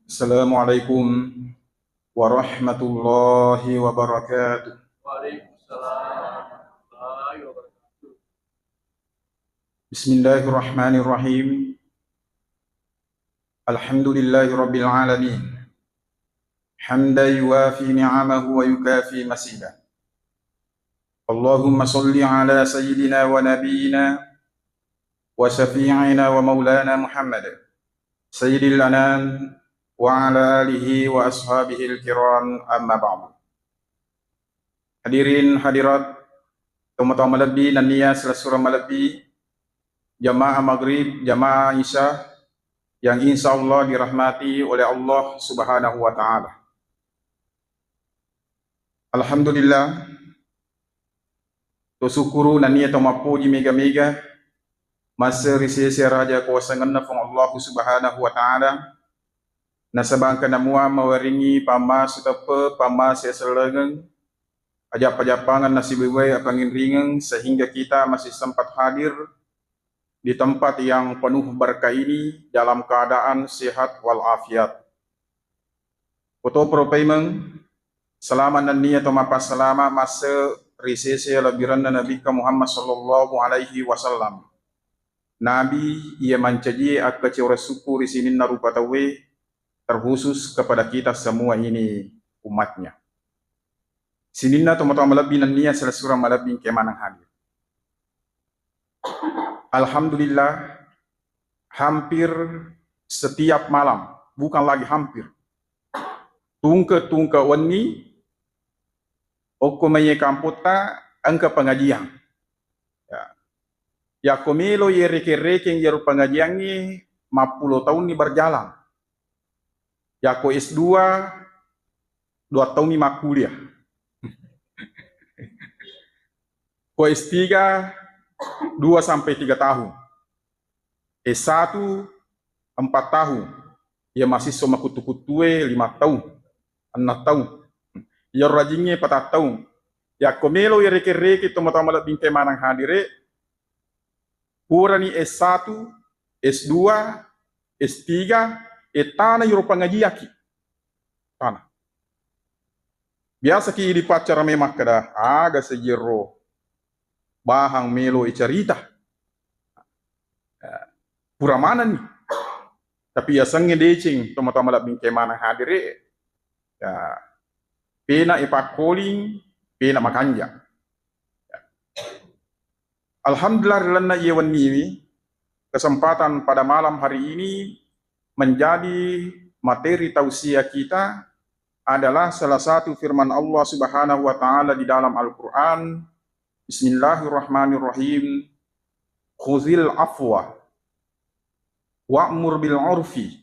Assalamualaikum warahmatullahi wabarakatuh. Waalaikumsalam warahmatullahi wabarakatuh. Bismillahirrahmanirrahim. Alhamdulillahi rabbil alamin. Hamdan yuwafi ni'amahu wa yukafi masidah. Allahumma salli ala sayyidina wa nabiyyina wa syafi'ina wa maulana Muhammad sayyidil anam wa ala alihi wa ashabihil kiram, amma ba'du. Hadirin hadirat tamu-tamu malabi dan niat surah malabi jamaah maghrib, jamaah isya yang insya Allah dirahmati oleh Allah Subhanahu wa Ta'ala. Alhamdulillah, syukuru dan niat mapuji mega-mega masa risesi raja kuasa ngenafung Allah Subhanahu wa Ta'ala nasabangkan namua mawaringi pamas tepe pamas seselengeng ajap-ajapangan nasibiwai apangin ringeng sehingga kita masih sempat hadir di tempat yang penuh berkah ini dalam keadaan sehat walafiat. Foto propaimeng selama dan niat mapas selama masa risesi labiran Nabi Muhammad sallallahu alaihi wasallam. Nabi ia mencaji akka cewra suku di sini narupatawe terkhusus kepada kita semua ini umatnya. Sinina teman-teman malabin dan niat surah malabin kemanang hadir. Alhamdulillah, hampir setiap malam, bukan lagi hampir, tungka wani, oko maye kamputa angka pengajian. Ya komelo ye reke-reke yang pengajian ni 50 tahun ni berjalan. Ya ko S2 2 tahun ni kuliah. Ko S3 2 sampai 3 tahun. S1 4 tahun. Ya masih soma kutu-kutue 5 tahun. 6 tahun. Ya rajinnya 4 tahun. Ya komelo ye reke-reke teman-teman binte manang hadire. Purani S1, S2, S3, etana yuro pengajiaki. Tanah. Biasa ki di pacara memang kada aga sejero bahang melo icarita. Pura mana nih? Tapi ya sange decing teman-teman la bingke mana hadire. Ya pena ipakoling, pena makanja. Alhamdulillah lana yewan ini kesempatan pada malam hari ini menjadi materi tausiah kita adalah salah satu firman Allah Subhanahu wa Ta'ala di dalam Al-Quran. Bismillahirrahmanirrahim. Khuzil afwa wa'mur bil urfi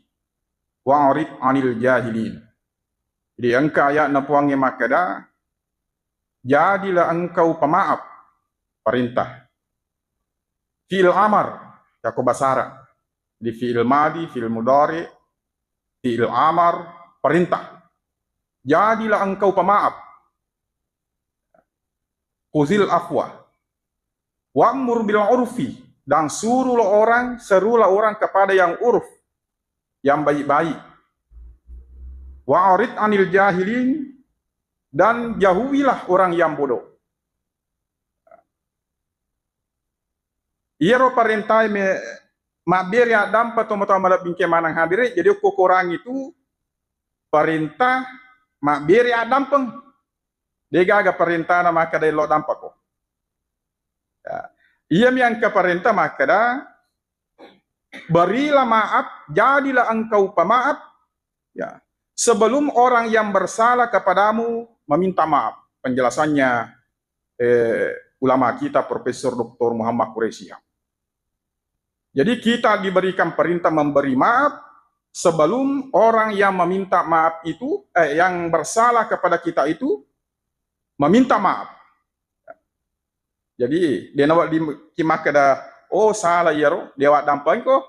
wa'rid anil jahilin. Jadi engkau ayat napuangnya makada, jadilah engkau pemaaf, perintah. Fi'il amar, yako basara. Di fi'il madi, fi'il mudhari, fi'il amar, perintah. Jadilah engkau pemaaf. Khuzil afwa. Wa'mur bil urfi. Dan serulah orang kepada yang urf. Yang baik-baik. Wa'rid anil jahilin. Dan jauhilah orang yang bodoh. Iero parentai me maberi adam patoma-toma malap bingke manang hadire, jadi kokorang itu perintah maberi adam peng degaga perintah nama kada lo dampak ko. Ya. Ia yang ke perintah makada berilah maaf, jadilah engkau pemaaf. Ya. Sebelum orang yang bersalah kepadamu meminta maaf. Penjelasannya ulama kita Profesor Dr. Muhammad Quraisy. Jadi kita diberikan perintah memberi maaf sebelum orang yang meminta maaf itu, yang bersalah kepada kita itu meminta maaf. Jadi dia nawak di kimak kada, oh salah ya ro, dia wak dampeng ko,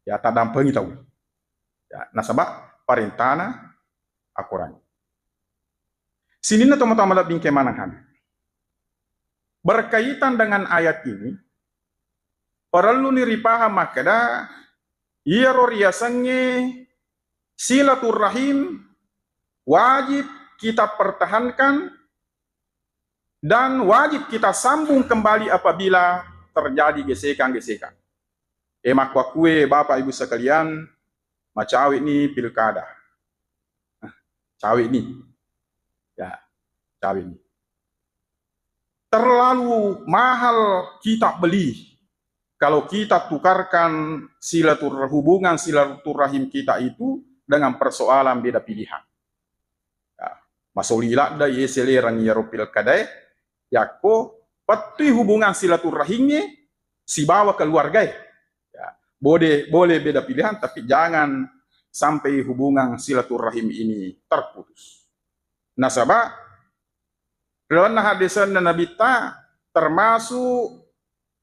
ya tak dampeng tahu. Ya, nasabak perintahna akuran. Sini na teman-teman labing kemanahan. Berkaitan dengan ayat ini, perlu niripaham makada iya ro riasange silaturahim wajib kita pertahankan dan wajib kita sambung kembali apabila terjadi gesekan-gesekan. Mak kue Bapak Ibu sekalian, macawi ini pilkada. Cawi ini. Ya, cawi ini. Terlalu mahal kita beli kalau kita tukarkan hubungan silaturahim kita itu dengan persoalan beda pilihan. Ya, masolila da yeselerang yaropil kadai, yako patuhi hubungan silaturahimnya si bawa keluarga. Ya, boleh beda pilihan, tapi jangan sampai hubungan silaturahim ini terputus. Nasabah, karena hadisan Nabi ta termasuk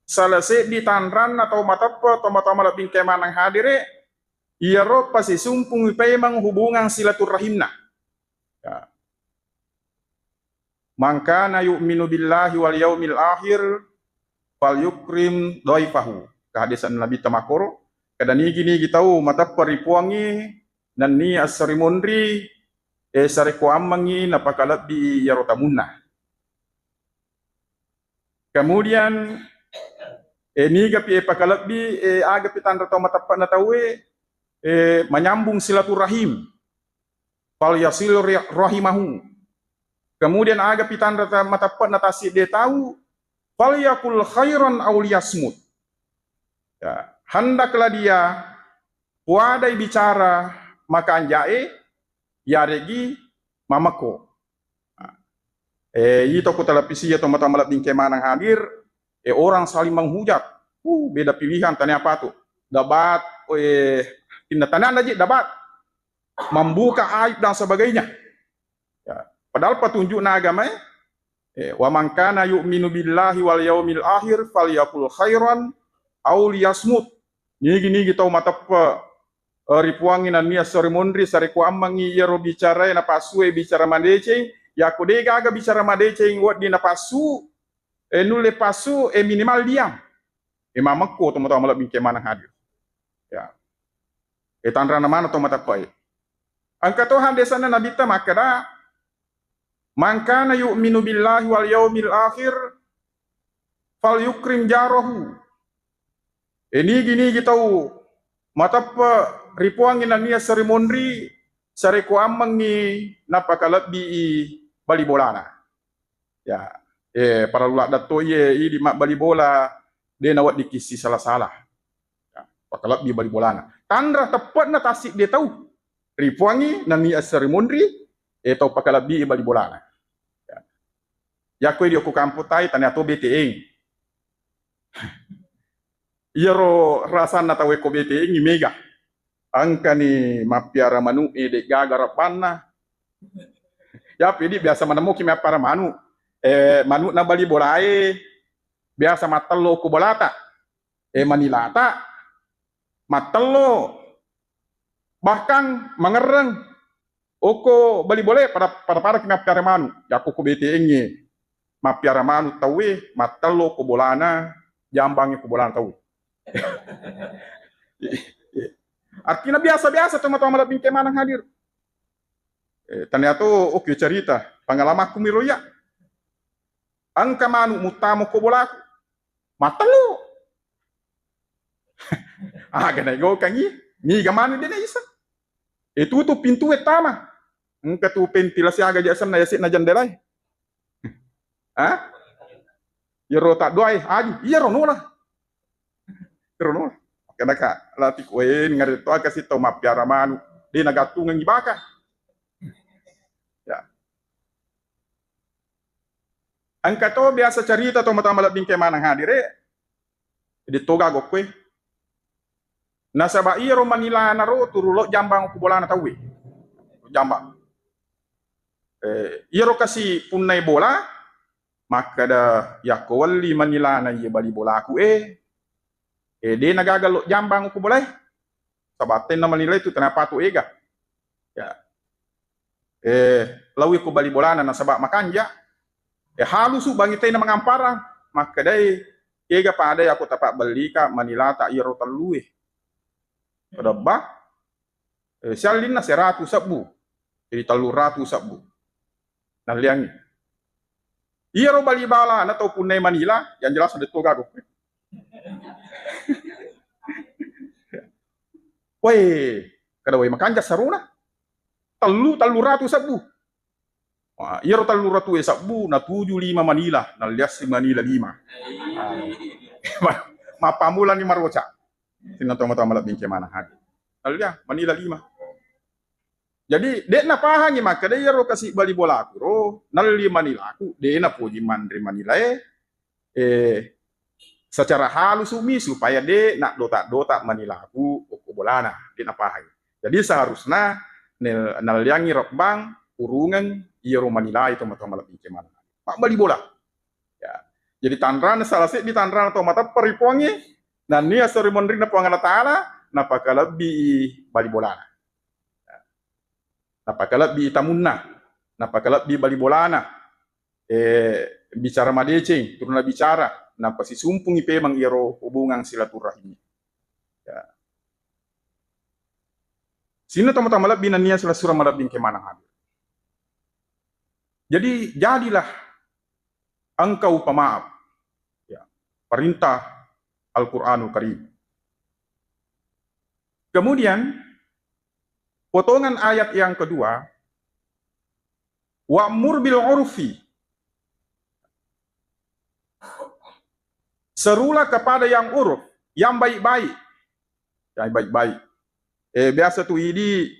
selesai di tanran atau matapa atau mata lebih kemanang hadire, ia roh pasti sumpung memang hubungan silaturahimna. Ya. Maka na yu'minu billahi wal yaumil akhir fal yukrim dhaifahu. Kehadisan Nabi tamakor, kadang gini tahu mata peripuangi dan ni asrimundri sareko amangi napakalat di yarotamunna. Kemudian ini gapi pakalat bi aga pitan atau matapat na tawe menyambung silaturahim fal yasil rahimahu. Kemudian aga pitan rata matapat na tasih dia tahu fal yakul khairan aw liyasmut. Ya, hendaklah dia puadai bicara maka anjae ya regi mamako. Itu aku televisi atau mata malat bingkai manang hadir, orang saling menghujat, beda pilihan, tanya apa tuh, debat, tindak tanya aja debat, membuka aib dan sebagainya. Ya, padahal petunjuk agama, wa man kana yu'minu billahi wal yaumil akhir falyaqul khairan aw liyasmut. Gini kita mata ripuangin ania seremondri sareku amangi yero bicara na pasue bicara mandece. Ya aku dega aga bicara madece ingwat di napasu nule pasu minimal diam mamako tomo malah bingke mana hadir ya tanrana mana tomo tapai angka Tuhan desana nabi ta makada mangkana yu'minu billahi wal yaumil akhir fal yukrim jarahu ini gini kita mata ripuangin ania seremondri sareku amangi napakalat bi bali bolana. Ya, para ulak dato di mak bali bola dia nawat dikisi salah-salah. Ya, pakalat bi bali bolana. Tandra tepat na tasik dia tahu. Ripuangi nani asarimundri tahu pakalat bi bali bolana. Ya. Ya ko dia ko kamputai tanya to BTE. Iro rasana tahu ko BTE ni mega. Angka ni mapiara manu de gagara panna. Ya pedi biasa manemu ki mapiara manu. Manu na bali bolae biasa matelo ko bolata. Manilata matelo bahkan mengereng oko bali bole para ki mapiara manu. Ya ko BTE ngi mapiara manu tawe matelo ko bolana jambangi ko bolana tawe. Artinya biasa-biasa teman-teman malah bingkai manang hadir. Ternyata oke cerita pengalamanku miroya. Angka manu mutamu ko bolaku. Matalo. Ganai go kangi, ni gamanu dia isa. Itu tu pintu etama. Angka tu ventilasi aga jasam na yasit na jandelai. Yero tak doai, yero nola. Yero nola. Karena kak latih koin ngarit to kasih tau mapiara manu di nagatungan ibaka. Ya. Angka to biasa cerita to mata malat bingkai manang hadire di toga gokwe. Nasaba iro manila naro turulo jambang ku bola na tawi. Jambang. Iro kasih punai bola maka da yakowali manila na ye bali bola aku dia nagagal jambang ko boleh sabatin na manila itu kenapa tu ega ya lawi ko bali bolana na sabak makanja halusu bangitay na mangampara maka day ega pada aku tapak beli ka manila ta iro talui pada ba Sialin na 100 sabu. Jadi 300 sabu. Nah liang. Iya ro bali bala na to punai Manila, yang jelas ada toga go. Woi, kada woi makanja saruna. 300 sabu. Iya ro 300 sabu na 75 Manila, na lias si Manila 5. Mapamulan ni Maroca. Sino tama-tama labing ke mana hadi. Lalu dia Manila 5. Jadi dek na pahangi maka dia ro kasih bali bola aku ro nalli Manila aku de na puji mandri Manila secara halus umi supaya de nak dota Manila aku bolana de na pahangi. Jadi seharusnya naliangi rebang urungan iya ro Manila itu tama-tama labing ke mana. Pak bali bola. Ya. Jadi tanran salah di tanran atau mata peripongi dan nia sori mondri na puangana taala na pakalabi bali bola. Napakalat bi tamunna, napakalat bi bali bolana, bicara madeceng, turun bicara, napa si sumpung ipe mang iro hubungan silaturahmi. Ya. Sino tama-tama malab binania sila surah malab bin kemana hadir. Jadi jadilah engkau pemaaf. Ya. Perintah Al-Qur'anul Karim. Kemudian potongan ayat yang kedua, wa'mur bil urfi. Serulah kepada yang uruf, yang baik-baik. Yang baik-baik. Biasa tu ini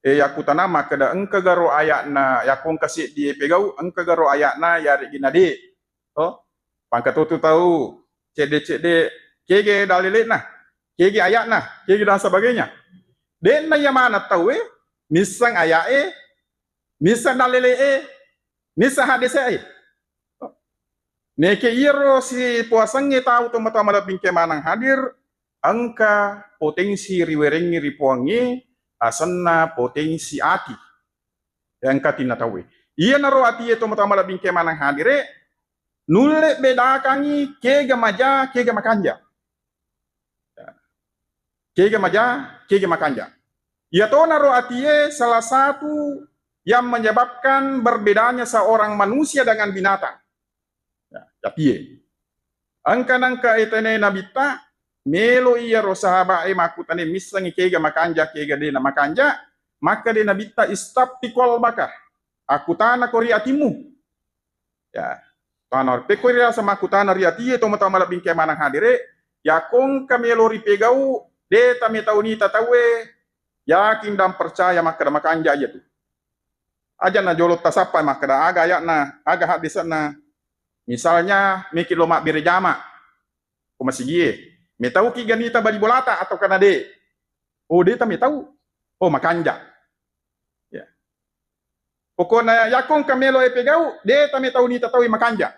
aku tanama kada engka garo ayatna yakong kasih di pegau engka garo ayatna ya regina de. Oh, pangkat tu tahu cede kege dalile nah, kege ayatna, kege dan sebagainya. Den na yamana tahu misang ayae, misang dalile misang hadise neke iro si puasangnya tahu toma-toma labing kemanang hadir angka potensi riwerengi ripuangi asanna potensi ati yang katina tahu iya naro ati itu toma-toma labing kemanang hadire nulle bedakangi kega maja kega makanja. Kege maja, kege makanja. Ya to naro atie salah satu yang menyebabkan berbedanya seorang manusia dengan binatang. Ya pie. Angka etene nabita melo iya ro sahaba makutane misangi kege makanja kege de na makanja maka de nabita istapti qalbaka. Aku tana kori atimu. Ya. Tanor pekori sama aku tana riatie to mata labing ke manang hadire yakong kamelo ripegau de tami tahu ni tatawe yakin dan percaya maka da makanja aja tu. Aja na jolot tasapa maka da aga ya na aga hadis na misalnya mikilo mak birejama ko masigie. Me tahu ki ganita bali bolata atau kana de. Oh de tami tahu. Oh makanja. Ya. Pokoknya yakong kamelo epegau de tami tahu ni tatawe makanja.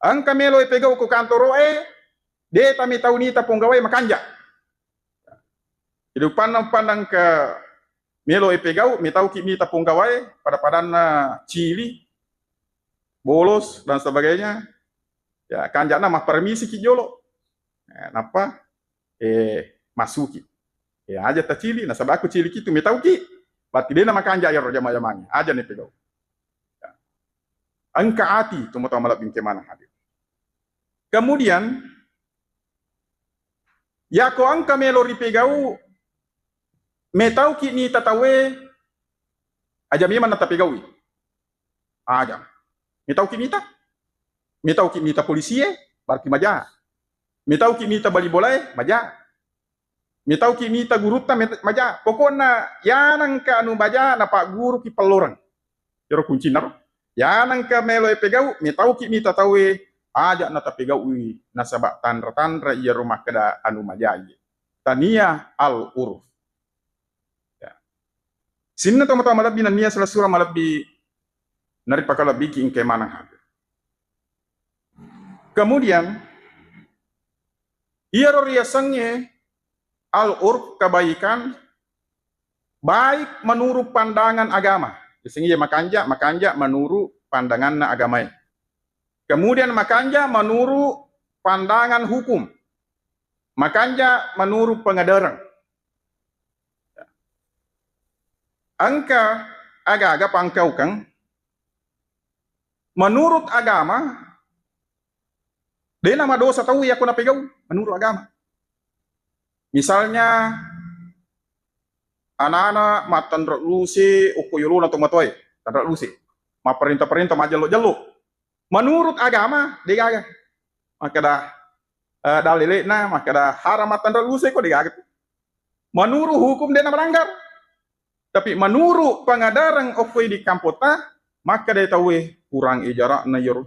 Ang kamelo epegau ko kantoro de tami tahu ni tapong gawai makanja. Jadi pandang ke melo epegau, metau ki mita punggawai pada padana cili, bolos dan sebagainya. Ya kanjana mah permisi ki jolo. Napa? Masuki. Ya aja ta cili, nah sabaku cili kitu metau ki. Berarti dia nama kanja ya jama-jamanya. Aja nih pegau. Ya. Angka ati tu mata malap bingke mana hadir. Kemudian ya ko angka melo ripegau metau ki ni tatawe aja memang nata pegawi aja metau ki mita polisi berarti maja metau ki mita bali boleh maja metau ki mita guruta maja pokoknya yanang ka anu maja na pak guru ki pelorang jero kunci naro yanang ka melo pegau metau ki mita tawe aja nata pegawi na sabak tanra iya rumah kada anu maja tania al uruf. Sinna tama-tama malabi na niya sila surah malabi naripakalabi ki ingkay manang hadir. Kemudian ia riasangnya al-urf kebaikan baik menurut pandangan agama. Sehingga makanja menurut pandangan agama. Kemudian makanja menurut pandangan hukum. Makanja menurut pengadaran. Angka aga-aga pangkau kang menurut agama dia nama dosa tahu ya aku napegau menurut agama. Misalnya anak-anak matan lusi ukuyulun atau matoy tandrak lusi ma perintah-perintah majaluk-jaluk menurut agama dia gaga maka dah dalilena maka dah haram matan lusi kok dia gaga menurut hukum dia melanggar tapi menurut pengadaran okoi di kampota maka dia tahu kurang jarak na yor.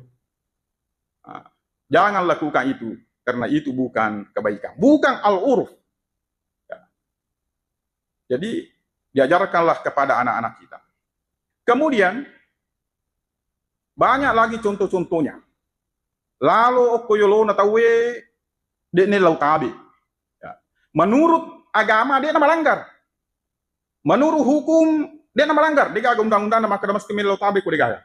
Jangan lakukan itu karena itu bukan kebaikan, bukan al-urf. Jadi diajarkanlah kepada anak-anak kita. Kemudian banyak lagi contoh-contohnya. Lalu okoyolo na tawe de ne lautabi. Menurut agama dia melanggar. Menurut hukum dia melanggar. Dia gaga undang-undang maka mesti lautabi ko dia.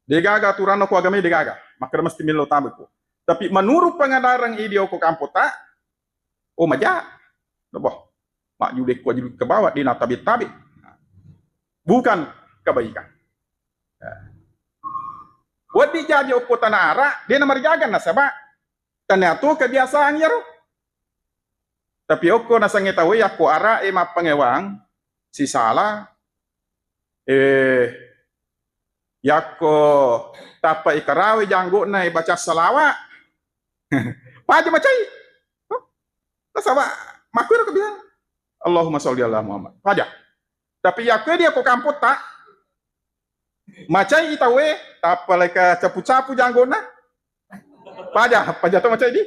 Dia gaga aturan ko agama dia gaga. Maka mesti lautabi ko. Tapi menurut pengadaran ide ko kampota oh maja. Boh. Mak judek ko ke bawah di natabit-tabit. Bukan kebaikan. Buat dijaji ko tanara, dia nama dijaga nasaba. Tanya tu kebiasaan ya ro. Tapi oko nasangi tahu ya ko ara map pengewang si salah yako tapa ikarawi janggo na baca salawat. Paja macai. Nasaba makur kebiasaan. Allahumma sholli ala Muhammad. Paja. Tapi yakwe dia ko kamput tak. Macai itawe tapa leka capu-capu janggona. Paja tu macai di.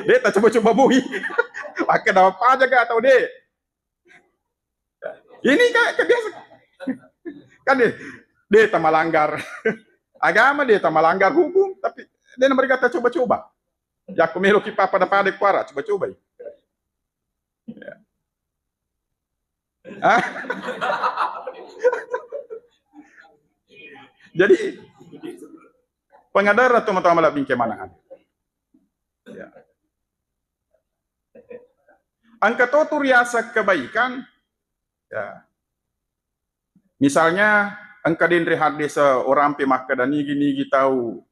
Dia tak coba-coba bui. Pakai nama paja ke atau dia. Ini kan kebiasaan. Kan dia tak melanggar agama, dia tak melanggar hukum, tapi dia berkata coba-coba. Ya aku melo kipa pada kuara, coba-coba. Ya. Jadi pengadar atau teman-teman bingkai mana? Ya. Angka totur riasa kebaikan, ya. Misalnya angka dinri hadis orang pemaka dan gini tahu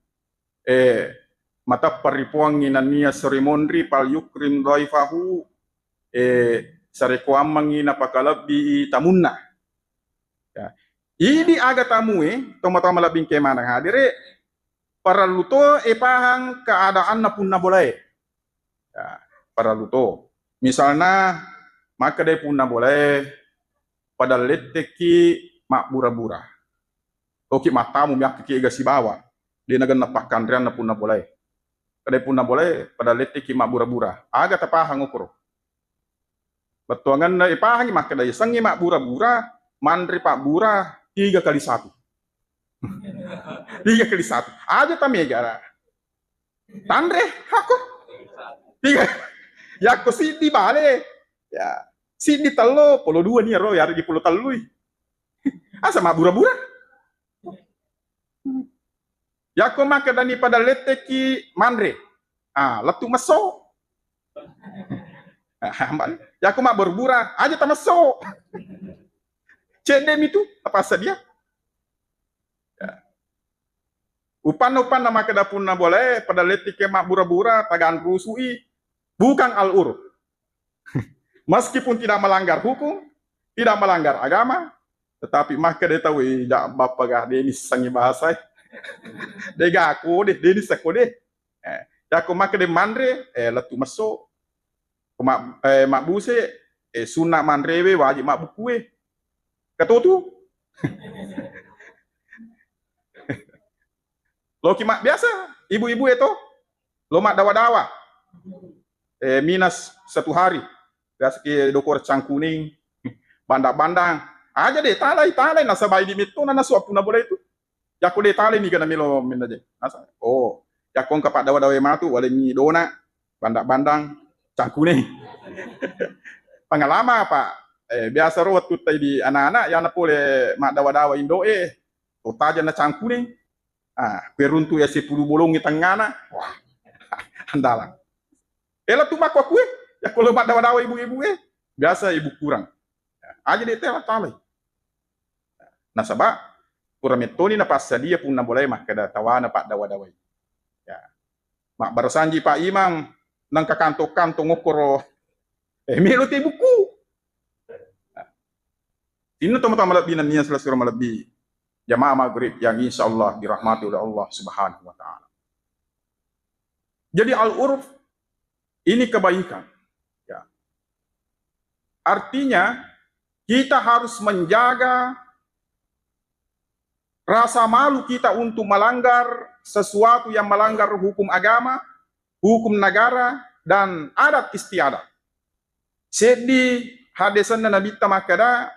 mata paripuangin nia serimondri pal yukrim dhaifahu sarekuam mangina pakalabi tamunna. Ya. Ini aga tamue toma-toma labing ke mana hadire para luto pahang keadaan na punna boleh. Ya, para luto. Misalnya maka dia punna boleh pada leteki mak bura-bura. Oke matamu yak ki gasi bawa. Dia nagan napakan rian na punna boleh. Kada punna boleh pada leteki mak bura-bura. Aga tapahang ukuro. Betuangan na ipahangi maka daya sangi mak bura-bura mandri pak bura 3 kali 1. 3 kali 1. Aja tamegara. Tandre aku 3. Ya ko si di bale. Ya. Si di talo polo 2 nih ro ya di polo talui. Asa mak bura-bura. Ya ko maka dani pada leteki mandre. Letu maso. Ya aku mak berbura aja tak masuk. Cendem itu apa saja? Ya. Upan-upan nama kedapun na boleh pada letike mak bura-bura tagan rusui bukan al-urf. Meskipun tidak melanggar hukum, tidak melanggar agama, tetapi maka dia tahu tidak bapa gak dia ini sangi bahasa. Dia gak aku deh, dia ini seko deh. Ya aku maka dia mandre letu masuk. Mak buse sunat mandrewe wajib mak bukue kata tu lo ki mak biasa ibu-ibu itu lo mak dawa-dawa minus 1 hari biasa ki dokor cangkuning bandang-bandang aja deh talai nasabay di mito na nasuap na boleh itu ya ko deh talai ni kana milo min aja oh ya kong kapak dawa-dawa matu wala ni dona bandang-bandang cangkuning pengalaman Pak biasa ro waktu di anak-anak yang napole mak dawa-dawa indo totaja na cangkuning peruntu ya 10 bolong di tengana wah andalan ela tu mak kue ya kalau mak dawa-dawa ibu-ibu biasa ibu kurang aja dia telah talai. Nah sebab purametoni na pas dia pun na boleh mah kada tawana pak dawa-dawai. Ya. Mak barasanji Pak Imam nang kakanto-kanto ngokoro melo te buku. Ini teman-teman lebih nantinya selesai lebih jamaah maghrib yang insya Allah dirahmati oleh Allah Subhanahu wa Ta'ala. Jadi al-urf ini kebaikan. Ya. Artinya kita harus menjaga rasa malu kita untuk melanggar sesuatu yang melanggar hukum agama, hukum negara, dan adat istiadat. Sedi hadisan Nabi Tamakada,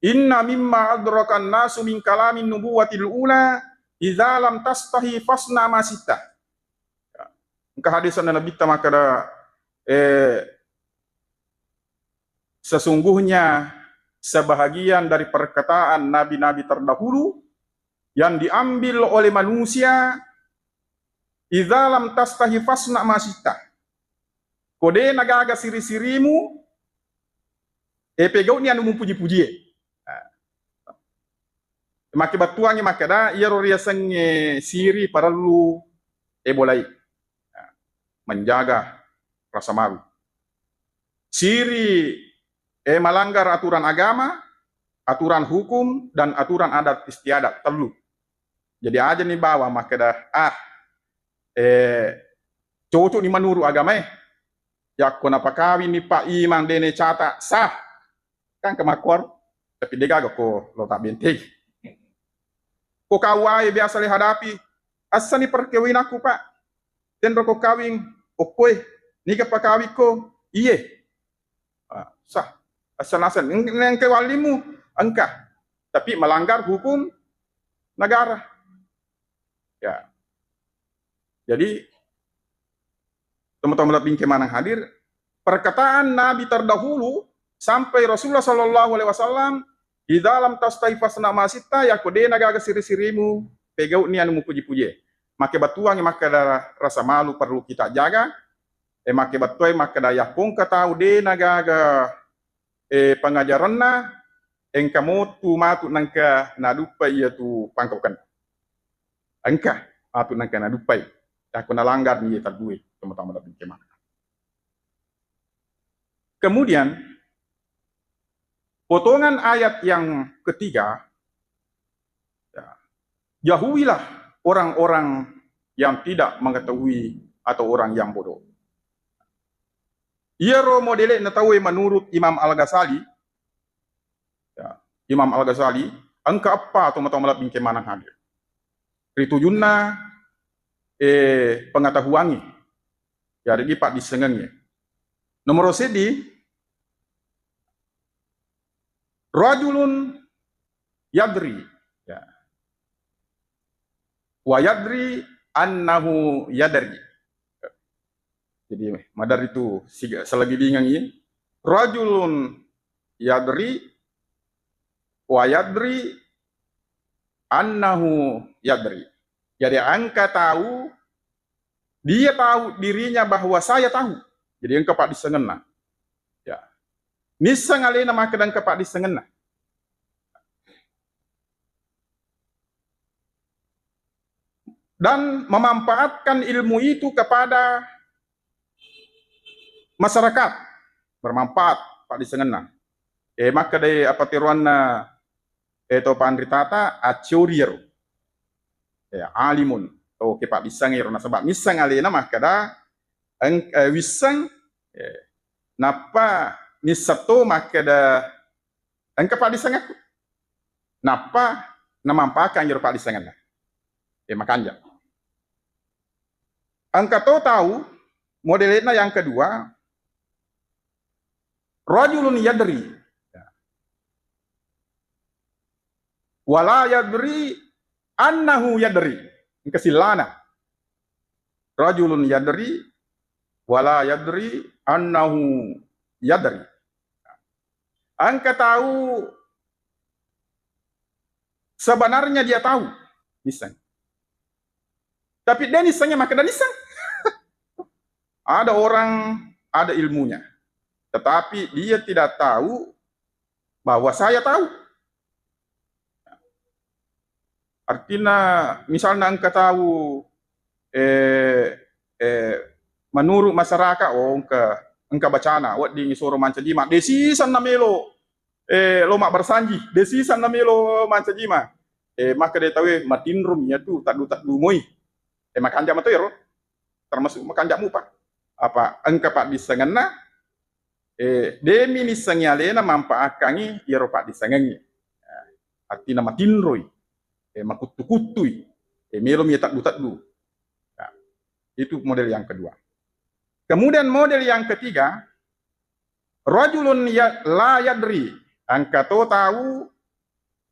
inna mimma adrakan nasu min kalamin nubuwatil ula, idza lam tastahi fasna masita. Kehadisan Nabi Tamakada, sesungguhnya sebahagian dari perkataan nabi-nabi terdahulu yang diambil oleh manusia, idza lam tastahi fasna masita. Kode nagaga siri-sirimu, pegau ni anu puji-puji. Maki batuangi makada ia roria sange siri paralu bolai menjaga rasa malu. Siri melanggar aturan agama, aturan hukum, dan aturan adat istiadat perlu. Jadi aja nih bawa makada cocok nih menurut agama ya kenapa kawin nih Pak Imam dene cata sah kan kemakor tapi dia gak kok lo tak benteng. Kok kawai biasa hadapi asa nih perkawin aku Pak tendro kok kawin oke nih ke pakawin ko iye sah asal-asal yang kewalimu engkah tapi melanggar hukum negara ya. Jadi teman-teman lebih kemana hadir perkataan Nabi terdahulu sampai Rasulullah Shallallahu Alaihi Wasallam di dalam tastaifas nama sita ya kode naga siri-sirimu pegau ni anu puji-puji make batuang make rasa malu perlu kita jaga make batuai make daya pun kata ude naga pengajaranna engkamu tu matu nangka nadupa ia tu pangkaukan engka matu nangka nadupai aku nalanggar ni terdui teman-teman lebih kemana. Kemudian potongan ayat yang ketiga, ya, jauhilah orang-orang yang tidak mengetahui atau orang yang bodoh. Ia ro modele na tahu menurut Imam Al-Ghazali, ya, Imam Al-Ghazali, angka apa teman-teman lebih kemana hadir? Ritujunna pengetahuannya, ya di pak disengengnya. Nomor sedi, rajulun yadri, ya. Wa yadri annahu yadri. Jadi madar itu selagi bingung ini. Rajulun yadri wa yadri annahu yadri. Jadi angka tahu, dia tahu dirinya bahwa saya tahu. Jadi engkau pak disengena. Ya. Nisang alena maka dan kepak disengena. Dan memanfaatkan ilmu itu kepada masyarakat. Bermanfaat pak disengena. Maka dari apa tiruanna itu pandritata acurier. Ya, alimun. Oh, kepak disengir. Nah, sebab misang alena maka dah wisang napa nisato maka dah engkau pak disengak. Napa namampakan jero pak disengan. Makanya. Engkau tahu modelnya yang kedua rajulun yadri. Wala yadri annahu yadri. Kesilana. Rajulun yadri wala yadri annahu yadri. Engkau tahu sebenarnya dia tahu. Nisang. Tapi dia nisangnya maka dia nisang. Ada orang ada ilmunya. Tetapi dia tidak tahu bahwa saya tahu. Artinya misalnya engkau tahu menurut masyarakat, oh engkau bacana wad di suruh manca jima desisan namelo lo mak bersanji desisan namelo manca jima maka dia tahu matinrum ya tu tak du moi makan jam itu ya termasuk makan jamu pak apa engkau pak disengena demi nisangnya lena mampaakangi ya pak disengengi artinya matinroi makutu-kutui melom ya tak du. Nah, itu model yang kedua. Kemudian model yang ketiga, rajulun ya la yadri, angkato tahu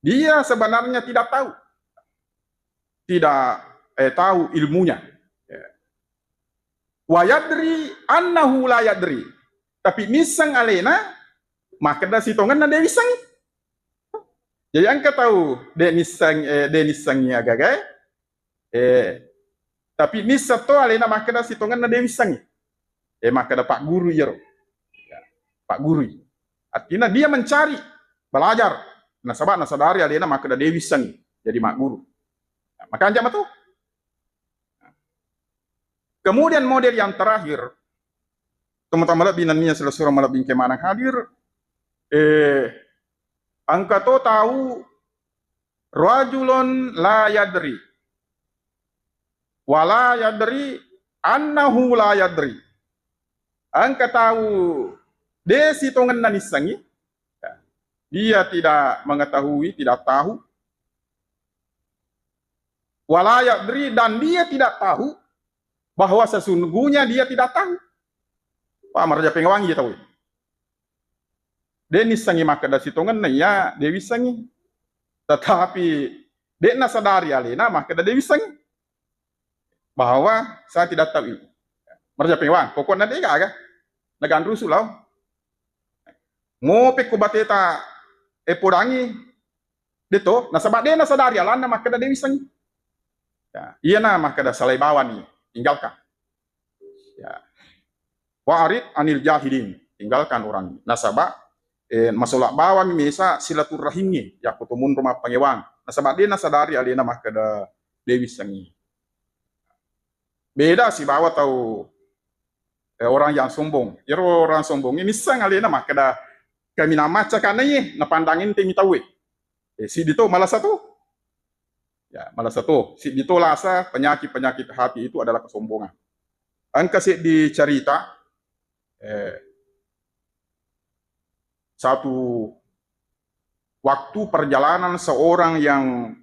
dia sebenarnya tidak tahu. Tidak tahu ilmunya. Wa yadri annahu la yadri. Tapi misang alena maka da sitongan na dewisang. Jadi angka tahu denisangnya gagai tapi nisa to alena maka da sitongan na dewisang. Maka ada Pak Guru ya, Pak Guru. Artinya dia mencari, belajar. Nasabah nasadari alena maka ada Dewi Sang jadi Mak Guru. Nah, maka anjam itu. Kemudian model yang terakhir, teman-teman binannya selesai malam bin kemanang hadir. Angka to tahu rajulun la yadri, wala yadri annahu la yadri. Angka tahu desi tongan nanisangi, dia tidak mengetahui, tidak tahu. Walayadri dan dia tidak tahu bahwa sesungguhnya dia tidak tahu. Pak Marja Pengawangi tahu. Dia nisangi maka dasi tongan ya Dewi sangi. Tetapi dia nasadari alena maka Dewi sangi bahwa saya tidak tahu itu. Marja Pengawangi, pokoknya dia agak nagan rusuh lau. Ngopek ko bateta podangi dito nasabak dia nasadari alana maka da Dewi sangi. Ya, iya na maka da salai bawa nih tinggalkan. Ya. Wa'arid anil jahilin, tinggalkan orang nasabak masalah bawa misa silaturahimnya ya kutumun rumah pangewang. Nasabak dia nasadari alena maka da Dewi sangi. Beda si bawa tahu orang yang sombong. Ya orang sombong ini sang alena maka da kami nama cakana ye na pandangin temi tahu. Si dito malah satu. Ya, malah satu. Si dito lasa penyakit hati itu adalah kesombongan. Angka si dicerita satu waktu perjalanan seorang yang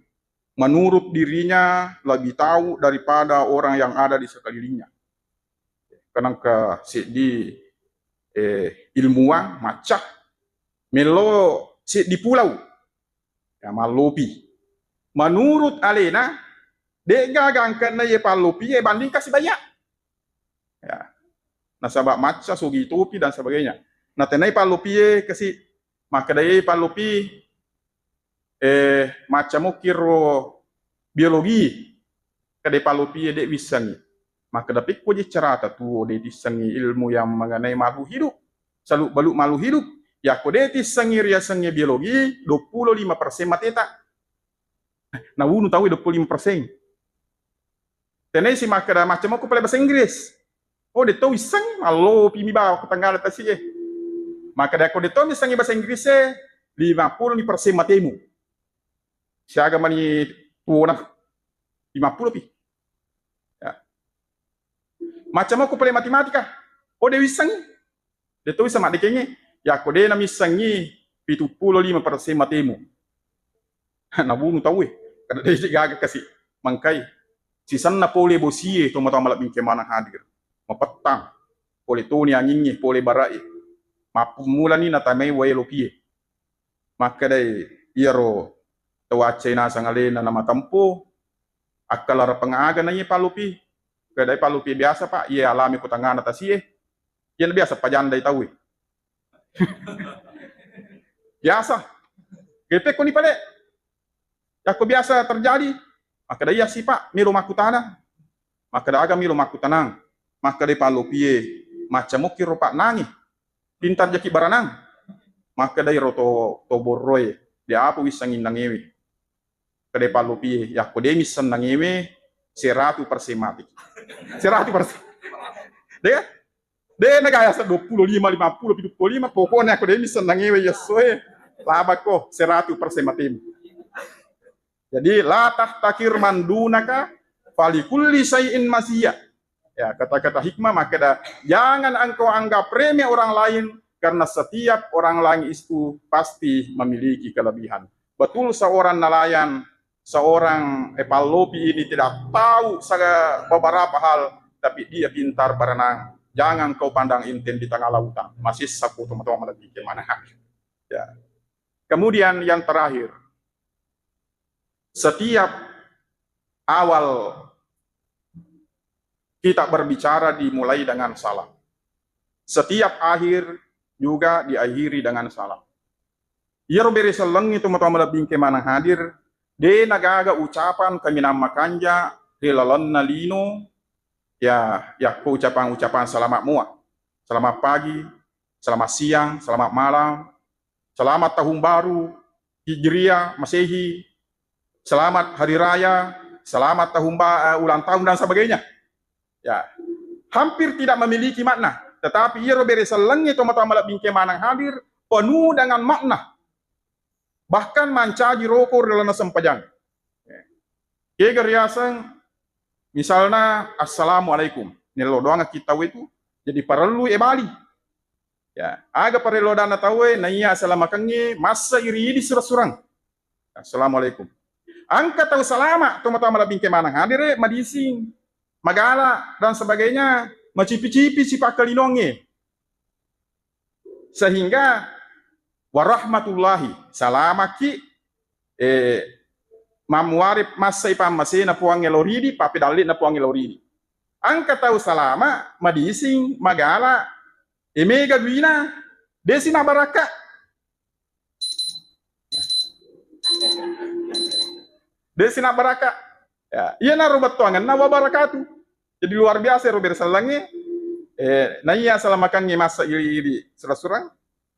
menurut dirinya lebih tahu daripada orang yang ada di sekelilingnya. Kenapa si di ilmuwan macah melo si di pulau ya malopi menurut alena dia gagangkan na ye palopi ye banding kasih banyak ya nasabak macah sugi topi dan sebagainya nah tenai palopi ye kasih maka daya palopi macam kiro biologi kade palopi ye dek wisangi maka dapat ko cerita tu de disangi ilmu yang mengenai makhluk hidup selalu baluk makhluk hidup ya ko de disangi ria sangi biologi 25% mateta na unu tahu 25% tenai si maka da macam aku pala bahasa Inggris oh de tahu isang malo pimi ba ko tanggal ta si maka da ko de tahu isangi bahasa Inggris 50% matemu siaga mani tuona 50 pi macam aku pala matematika oh de wisangi de tahu sama de kenge ya ko de na misangi 75% matemu na bunu tahu kada de gaga kasih mangkai sisan na pole bosie to mata malap bingke mana hadir mapetang pole toni anginnya pole barai mapumula ni na tamai wae lopie maka dai iero tawace na sangalena na matampo akalara pangaga na ye palupi kadai palupi biasa pak ye alami kutangan atas ye yan biasa pajandai tahu biasa gepek ko ni pale aku biasa terjadi maka daya si pak mi rumahku tanah maka da aga mi rumahku tanang maka de palopie macam ukir pak nangi pintar jaki baranang maka dari roto to borroy dia apa wisangin nangewe kade palupi ya kode misan nangewe 100% mati 100%. Dia negara 25, 50, 75 pokoknya kode misan nangewe ya soe labako 100% mati. Jadi la tahtakir mandunaka falikulli syai'in masiyah. Ya, kata-kata hikmah maka jangan engkau anggap remeh orang lain karena setiap orang lain itu pasti memiliki kelebihan. Betul seorang nelayan, seorang epalopi ini tidak tahu beberapa hal, tapi dia pintar berenang. Jangan kau pandang inten di tengah lautan. Masih saku teman-teman lebih gimana? Ya. Kemudian yang terakhir, setiap awal kita berbicara dimulai dengan salam. Setiap akhir juga diakhiri dengan salam. Ya roberi seleng itu teman-teman lebih kemana hadir. De nagaga ucapan kami namakanja de lalon nalino ya ucapan selamat mua. Selamat pagi, selamat siang, selamat malam, selamat tahun baru, Hijriah, Masehi, selamat hari raya, selamat ulang tahun dan sebagainya. Ya, hampir tidak memiliki makna, tetapi ia roberi selengnya teman-teman lebih kemana hadir penuh dengan makna. Bahkan mancaji rokor dalam sempajang. Keger yasang, misalnya assalamualaikum. Nilo doang kita itu jadi perlu bali. Ya, aga perlu dana tahu naya assalamualaikum masa iri di surang. Assalamualaikum. Angka tahu salama teman-teman lebih kemana hadir madising, magala dan sebagainya, macipi-cipi si pakalinonge. Sehingga warahmatullahi salamaki mamuarip masai pamase na puang eloridi papi dalit na puang eloridi. Angka tahu salama madising magala emega guina desina baraka. Desina baraka. Ya, iya na rubat tuangan na wabarakatuh. Jadi luar biasa Robert Salange. Na iya salamakan masa iri surang.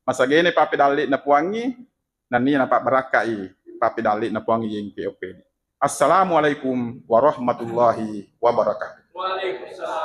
Masa gene papi dalit na puangi na niya na pak barakai papi dalit na puangi yang POP. Assalamualaikum warahmatullahi wabarakatuh. Waalaikumsalam.